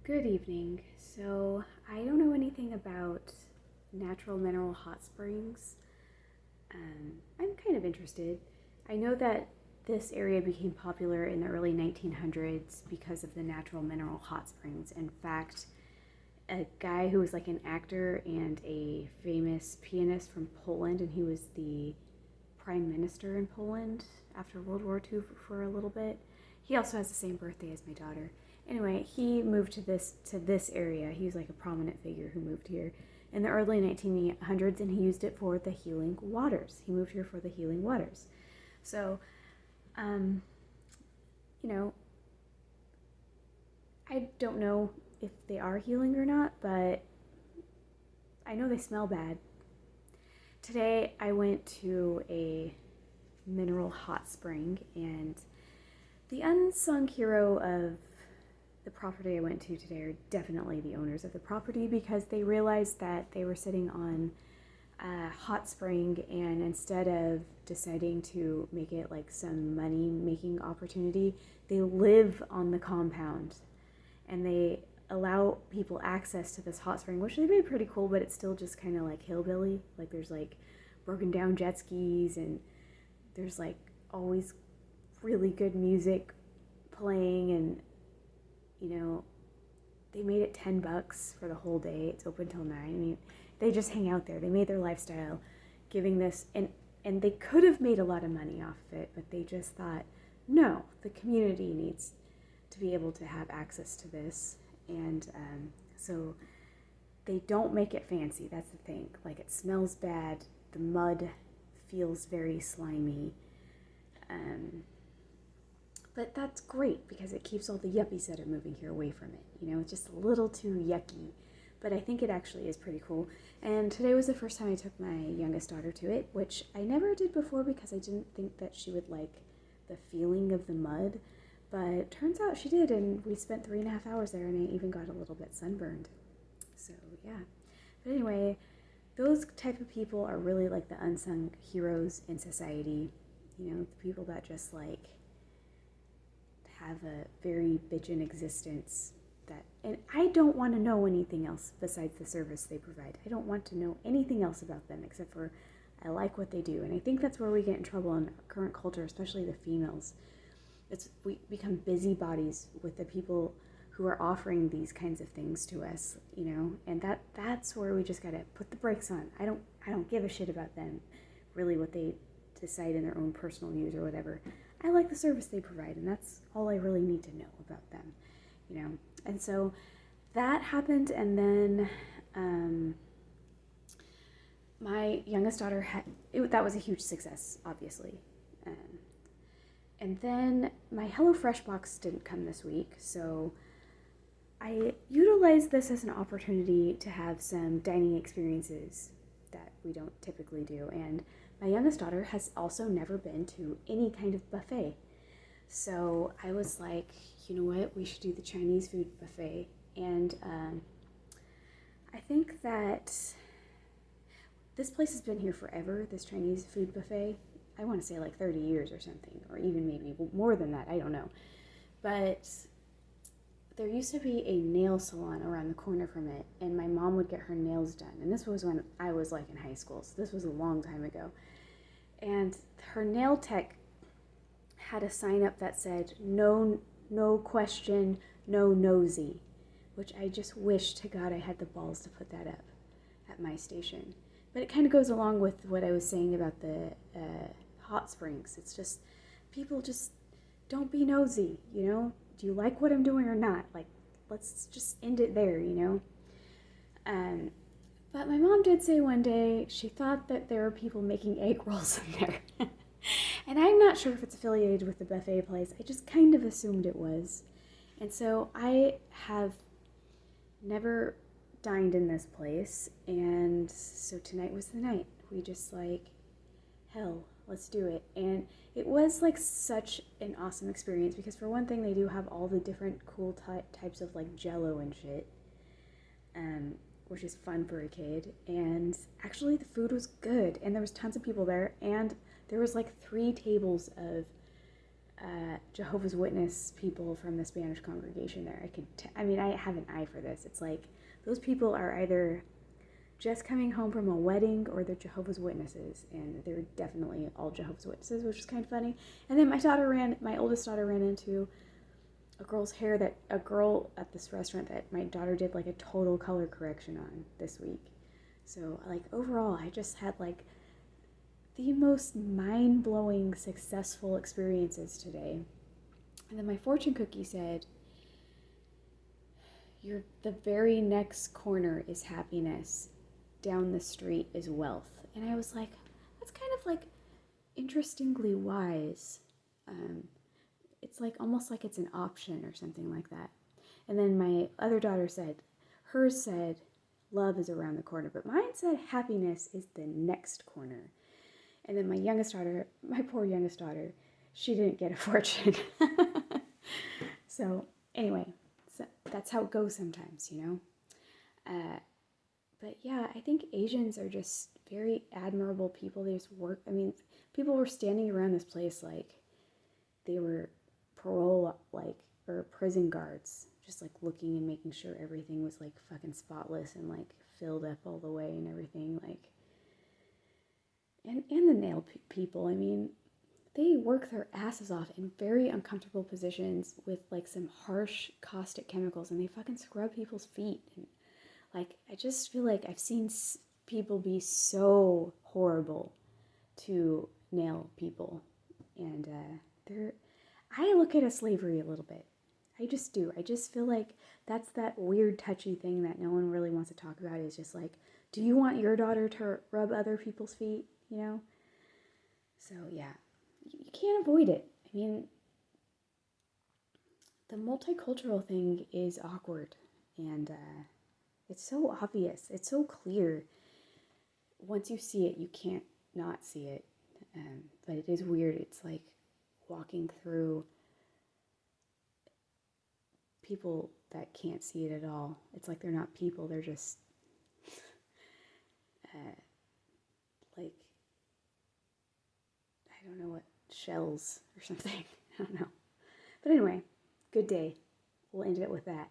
Good evening. So, I don't know anything about natural mineral hot springs. I'm kind of interested. I know that this area became popular in the early 1900s because of the natural mineral hot springs. In fact, a guy who was like an actor and a famous pianist from Poland, and he was the prime minister in Poland after World War II for a little bit. He also has the same birthday as my daughter. Anyway, he moved to this area. He was like a prominent figure who moved here in the early 1900s, and he used it for the healing waters. He moved here for the healing waters. So, um, you know, I don't know if they are healing or not, but I know they smell bad. Today I went to a mineral hot spring, and the unsung hero of the property I went to today are definitely the owners of the property, because they realized that they were sitting on a hot spring, and instead of deciding to make it like some money making opportunity, they live on the compound and they allow people access to this hot spring, which they made pretty cool, but it's still just kind of like hillbilly. Like there's like broken down jet skis, and there's like always really good music playing, and they made it $10 for the whole day. It's open till 9. I mean, they just hang out there. They made their lifestyle giving this, and they could have made a lot of money off of it, but they just thought, no, the community needs to be able to have access to this. And so they don't make it fancy. That's the thing. Like, it smells bad. The mud feels very slimy. But that's great because it keeps all the yuppies that are moving here away from it. It's just a little too yucky. But I think it actually is pretty cool. And today was the first time I took my youngest daughter to it, which I never did before because I didn't think that she would like the feeling of the mud. But turns out she did, and we spent 3.5 hours there, and I even got a little bit sunburned. So, yeah. But anyway, those type of people are really like the unsung heroes in society. The people that just like have a very bitchin' existence and I don't want to know anything else besides the service they provide. I don't want to know anything else about them except for I like what they do. And I think that's where we get in trouble in our current culture, especially the females. We become busybodies with the people who are offering these kinds of things to us, and that's where we just gotta put the brakes on. I don't give a shit about them, really, what they decide in their own personal views or whatever. I like the service they provide, and that's all I really need to know about them, And so that happened, and then my youngest daughter that was a huge success, obviously. And then my HelloFresh box didn't come this week, so I utilized this as an opportunity to have some dining experiences that we don't typically do. And my youngest daughter has also never been to any kind of buffet. So I was like, you know what, we should do the Chinese food buffet. And I think that this place has been here forever, this Chinese food buffet. I want to say like 30 years or something, or even maybe more than that, I don't know. But there used to be a nail salon around the corner from it, and my mom would get her nails done. And this was when I was like in high school, so this was a long time ago. And her nail tech had a sign up that said, no question, no nosy, which I just wish to God I had the balls to put that up at my station. But it kind of goes along with what I was saying about the hot springs. It's just, people just don't be nosy, Do you like what I'm doing or not? Like, let's just end it there, But my mom did say one day she thought that there were people making egg rolls in there. And I'm not sure if it's affiliated with the buffet place. I just kind of assumed it was. And so I have never dined in this place, and so tonight was the night. We just like, hell, let's do it. And it was like such an awesome experience because, for one thing, they do have all the different cool types of like jello and shit, which is fun for a kid. And actually the food was good, and there was tons of people there, and there was like 3 tables of Jehovah's Witness people from the Spanish congregation there. I mean, I have an eye for this. It's like those people are either just coming home from a wedding or they're Jehovah's Witnesses, and they're definitely all Jehovah's Witnesses, which is kind of funny. And then my oldest daughter ran into a girl at this restaurant that my daughter did like a total color correction on this week. So like overall, I just had like the most mind-blowing successful experiences today. And then my fortune cookie said, the very next corner is happiness, down the street is wealth. And I was like, that's kind of like interestingly wise. It's like almost like it's an option or something like that. And then my other daughter hers said love is around the corner, but mine said happiness is the next corner. And then my poor youngest daughter, she didn't get a fortune. So anyway, that's how it goes sometimes, you know? But yeah, I think Asians are just very admirable people. They just work. I mean, people were standing around this place like they were or prison guards, just like looking and making sure everything was like fucking spotless and like filled up all the way and everything. Like, and the nail people, I mean, they work their asses off in very uncomfortable positions with like some harsh caustic chemicals, and they fucking scrub people's feet. And like, I just feel like I've seen people be so horrible to nail people, and I look at slavery a little bit. I just do. I just feel like that's that weird touchy thing that no one really wants to talk about. Is just like, do you want your daughter to rub other people's feet, you know? So yeah, you can't avoid it. I mean, the multicultural thing is awkward, and it's so obvious. It's so clear. Once you see it, you can't not see it. But it is weird. It's like walking through people that can't see it at all. It's like they're not people. They're just like, I don't know what, shells or something. I don't know. But anyway, good day. We'll end it with that.